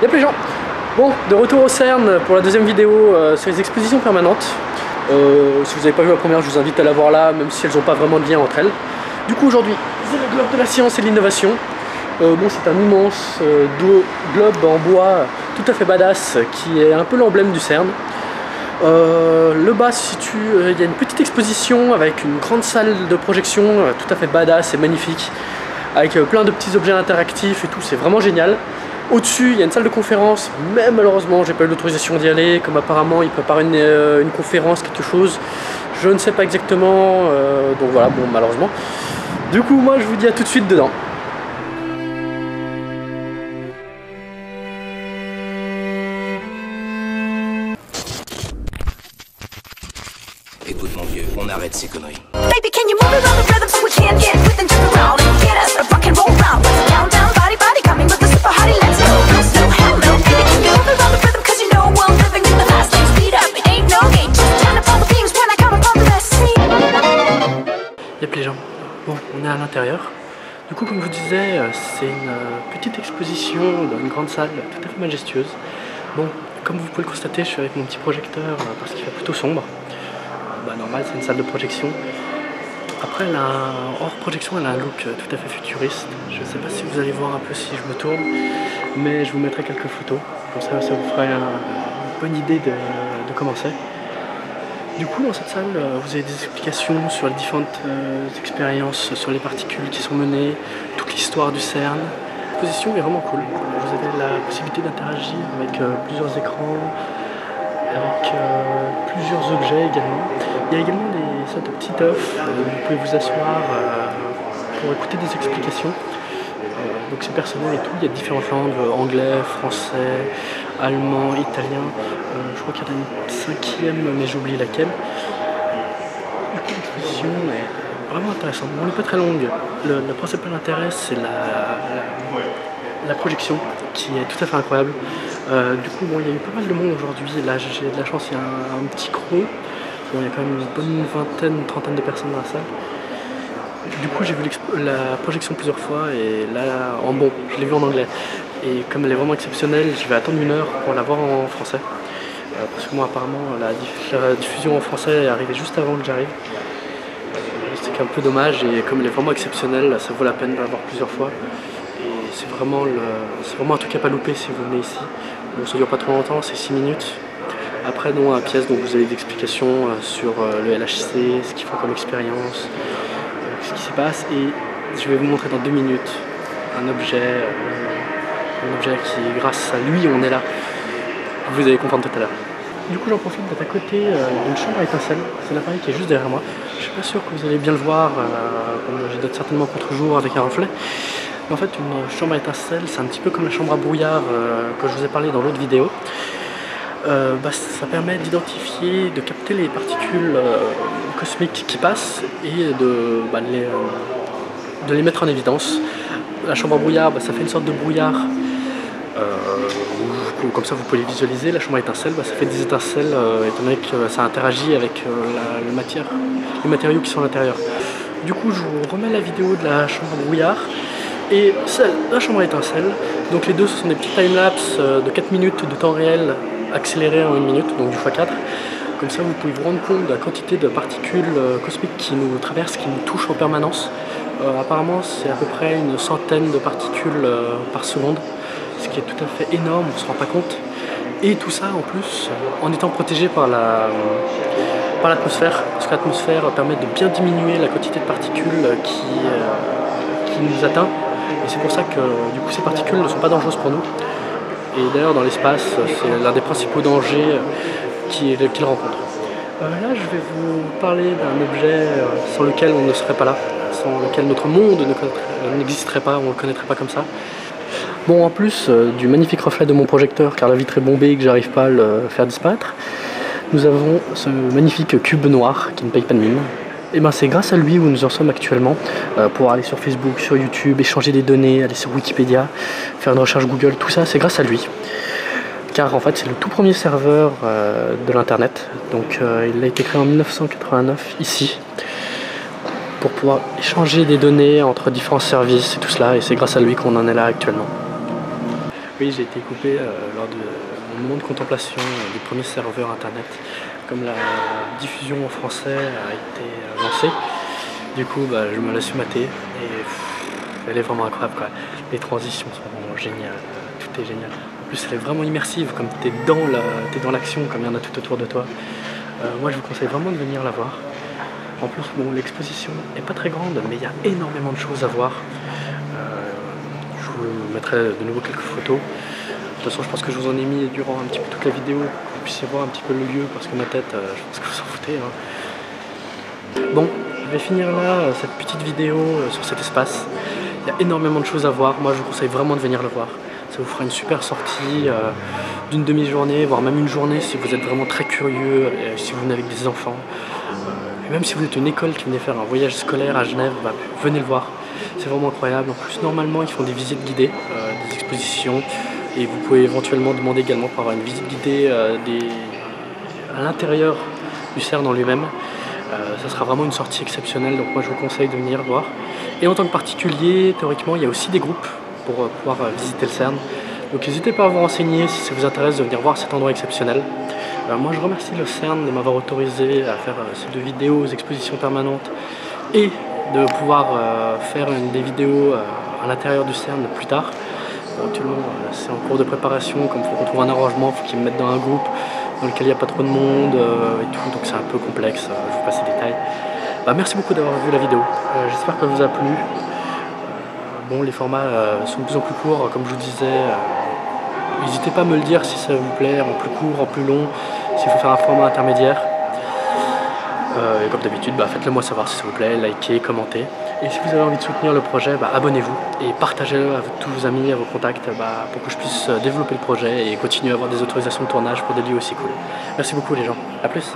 Y'a plus les gens. Bon, de retour au CERN pour la deuxième vidéo sur les expositions permanentes. Si vous n'avez pas vu la première, je vous invite à la voir là, même si elles n'ont pas vraiment de lien entre elles. Du coup aujourd'hui, c'est le globe de la science et de l'innovation. Bon, c'est un immense globe en bois tout à fait badass qui est un peu l'emblème du CERN. Le bas se situe, il y a une petite exposition avec une grande salle de projection tout à fait badass et magnifique, avec plein de petits objets interactifs et tout, c'est vraiment génial. Au-dessus, il y a une salle de conférence, mais malheureusement, j'ai pas eu l'autorisation d'y aller, comme apparemment il prépare une conférence, quelque chose, je ne sais pas exactement, donc voilà, bon, malheureusement. Du coup, moi, je vous dis à tout de suite dedans. Écoute mon vieux, on arrête ces conneries. Baby, can you move around the rhythm so we can get with and jump around and get us a rock and roll round? Let's down, down, body, body, coming with a super hottie. Let's go, no, slow, hell no. Baby, can you move around the rhythm? Cause you know we're living in the fast lane. Speed up, it ain't no game. Just turn up all the beams when I come up on the scene. Yep les gens, bon, on est à l'intérieur. Du coup, comme je vous disais, c'est une petite exposition dans une grande salle tout à fait majestueuse. Bon, comme vous pouvez le constater, je suis avec mon petit projecteur parce qu'il fait plutôt sombre. Bah, normal, c'est une salle de projection. Après, elle a hors projection, elle a un look tout à fait futuriste. Je ne sais pas si vous allez voir un peu si je me tourne, mais je vous mettrai quelques photos. Comme ça vous fera une bonne idée de comment c'est. Du coup, dans cette salle, vous avez des explications sur les différentes expériences, sur les particules qui sont menées, toute l'histoire du CERN. L'exposition est vraiment cool. Vous avez la possibilité d'interagir avec plusieurs écrans, avec plusieurs objets également. Il y a également des sortes de petits œufs où vous pouvez vous asseoir pour écouter des explications. Donc c'est personnel et tout, il y a différentes langues, anglais, français, allemand, italien. Je crois qu'il y en a une cinquième mais j'ai oublié laquelle. Du coup l'exposition est vraiment intéressante. Bon, elle n'est pas très longue. Le principal intérêt c'est la projection qui est tout à fait incroyable. Du coup bon, il y a eu pas mal de monde aujourd'hui. Là j'ai de la chance, il y a un petit creux. Bon, il y a quand même une bonne vingtaine, une trentaine de personnes dans la salle. Du coup j'ai vu la projection plusieurs fois et là, bon, je l'ai vue en anglais. Et comme elle est vraiment exceptionnelle, je vais attendre une heure pour la voir en français. Parce que moi apparemment la diffusion en français est arrivée juste avant que j'arrive. C'est un peu dommage et comme elle est vraiment exceptionnelle, ça vaut la peine de la voir plusieurs fois. Et c'est vraiment un truc à pas louper si vous venez ici. Bon, ça dure pas trop longtemps, c'est 6 minutes. Après dans la pièce, donc, vous avez des explications sur le LHC, ce qu'ils font comme expérience, ce qui se passe. Et je vais vous montrer dans 2 minutes un objet qui, grâce à lui, on est là. Vous allez comprendre tout à l'heure. Du coup, j'en profite d'être à côté d'une chambre à étincelles. C'est l'appareil qui est juste derrière moi. Je suis pas sûr que vous allez bien le voir, comme je dote certainement contre-jour avec un reflet. Mais en fait, une chambre à étincelles, c'est un petit peu comme la chambre à brouillard que je vous ai parlé dans l'autre vidéo. Ça permet d'identifier, de capter les particules cosmiques qui passent et de les mettre en évidence. La chambre à brouillard, ça fait une sorte de brouillard. Comme ça vous pouvez les visualiser. La chambre à étincelles, ça fait des étincelles étant donné que ça interagit avec les matériaux qui sont à l'intérieur. Du coup je vous remets la vidéo de la chambre à brouillard et la chambre à étincelles. Donc les deux ce sont des petits timelapses de 4 minutes de temps réel accéléré en 1 minute, donc du x4. Comme ça vous pouvez vous rendre compte de la quantité de particules cosmiques qui nous traversent, qui nous touchent en permanence. Apparemment c'est à peu près une centaine de particules par seconde, ce qui est tout à fait énorme, on ne se rend pas compte. Et tout ça en plus en étant protégé par l'atmosphère, parce que l'atmosphère permet de bien diminuer la quantité de particules qui nous atteint. Et c'est pour ça que du coup ces particules ne sont pas dangereuses pour nous. Et d'ailleurs dans l'espace, c'est l'un des principaux dangers qu'ils rencontrent. Là je vais vous parler d'un objet sans lequel on ne serait pas là, sans lequel notre monde n'existerait pas, on ne le connaîtrait pas comme ça. Bon, en plus du magnifique reflet de mon projecteur, car la vitre est bombée et que j'arrive pas à le faire disparaître, nous avons ce magnifique cube noir qui ne paye pas de mine. Et ben c'est grâce à lui où nous en sommes actuellement, pour aller sur Facebook, sur YouTube, échanger des données, aller sur Wikipédia, faire une recherche Google, tout ça c'est grâce à lui. Car en fait c'est le tout premier serveur de l'internet, donc il a été créé en 1989 ici, pour pouvoir échanger des données entre différents services et tout cela, et c'est grâce à lui qu'on en est là actuellement. oui, j'ai été coupé lors de mon moment de contemplation du premier serveur internet, comme la diffusion en français a été lancée. Du coup, je me la suis maté et elle est vraiment incroyable, quoi. Les transitions sont vraiment géniales, tout est génial. En plus, elle est vraiment immersive, comme tu es dans l'action, comme il y en a tout autour de toi. Moi, je vous conseille vraiment de venir la voir. En plus, bon, l'exposition n'est pas très grande, mais il y a énormément de choses à voir. Je vous mettrai de nouveau quelques photos. De toute façon, je pense que je vous en ai mis durant un petit peu toute la vidéo, pour que vous puissiez voir un petit peu le lieu, parce que ma tête, je pense que vous en foutez. Bon, je vais finir là cette petite vidéo sur cet espace. Il y a énormément de choses à voir. Moi, je vous conseille vraiment de venir le voir. Ça vous fera une super sortie d'une demi-journée, voire même une journée si vous êtes vraiment très curieux, si vous venez avec des enfants. Et même si vous êtes une école qui venait faire un voyage scolaire à Genève, venez le voir. C'est vraiment incroyable. En plus, normalement, ils font des visites guidées, des expositions. Et vous pouvez éventuellement demander également pour avoir une visite guidée à l'intérieur du CERN en lui-même. Ça sera vraiment une sortie exceptionnelle, donc moi je vous conseille de venir voir. Et en tant que particulier, théoriquement, il y a aussi des groupes pour pouvoir visiter le CERN. Donc n'hésitez pas à vous renseigner si ça vous intéresse de venir voir cet endroit exceptionnel. Moi je remercie le CERN de m'avoir autorisé à faire ces 2 vidéos aux expositions permanentes et de pouvoir faire des vidéos à l'intérieur du CERN plus tard. Actuellement c'est en cours de préparation, comme il faut qu'on trouve un arrangement, il faut qu'ils me mettent dans un groupe dans lequel il n'y a pas trop de monde et tout, donc c'est un peu complexe, je vous passe les détails. Merci beaucoup d'avoir vu la vidéo, j'espère qu'elle vous a plu. Bon, les formats sont de plus en plus courts, comme je vous disais. N'hésitez pas à me le dire si ça vous plaît, en plus court, en plus long, s'il faut faire un format intermédiaire. Et comme d'habitude, faites-le moi savoir si ça vous plaît, likez, commentez. Et si vous avez envie de soutenir le projet, abonnez-vous et partagez-le avec tous vos amis, à vos contacts, pour que je puisse développer le projet et continuer à avoir des autorisations de tournage pour des lieux aussi cool. Merci beaucoup les gens, à plus.